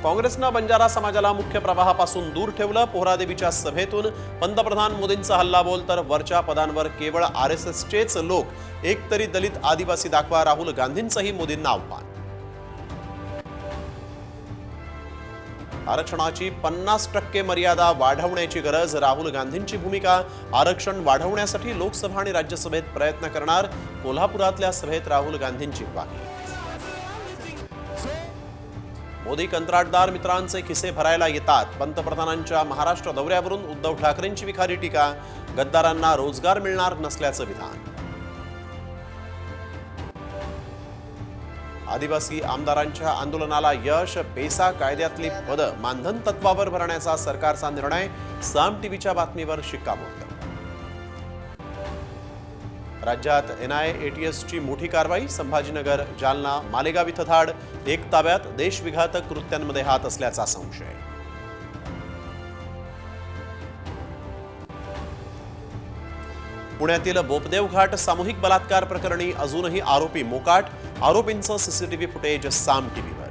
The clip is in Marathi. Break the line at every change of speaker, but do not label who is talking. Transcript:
काँग्रेसनं बंजारा समाजाला मुख्य प्रवाहापासून दूर ठेवलं। पोहरादेवीच्या सभेतून पंतप्रधान मोदींचा हल्लाबोल, तर वरच्या पदांवर केवळ आरएसएसचेच लोक, एक तरी दलित आदिवासी दाखवा, राहुल गांधींचंही मोदींना आव्हान। आरक्षणाची 50% मर्यादा वाढवण्याची गरज, राहुल गांधींची भूमिका। आरक्षण वाढवण्यासाठी लोकसभा आणि राज्यसभेत प्रयत्न करणार, कोल्हापुरातल्या सभेत राहुल गांधींची ग्वाही। मोदी कंत्राटदार मित्रांचे खिसे भरायला येतात, पंतप्रधानांच्या महाराष्ट्र दौऱ्यावरून उद्धव ठाकरेंची विखारी टीका। गद्दारांना रोजगार मिळणार नसल्याचं विधान। आदिवासी आमदारांच्या आंदोलनाला यश, पेसा कायद्यातली पदं मानधन तत्वावर भरण्याचा सरकारचा निर्णय। साम टीव्हीच्या बातमीवर शिक्कामोर्तब। राज्यात NIA-ATSची मोठी कारवाई, संभाजीनगर, जालना, मालेगाव इथं धाड, एक ताब्यात, देशविघातक कृत्यांमध्ये हात असल्याचा संशय। पुण्यातील बोपदेव घाट सामूहिक बलात्कार प्रकरणी अजूनही आरोपी मोकाट, आरोपींचं CCTV फुटेज साम टीव्हीवर।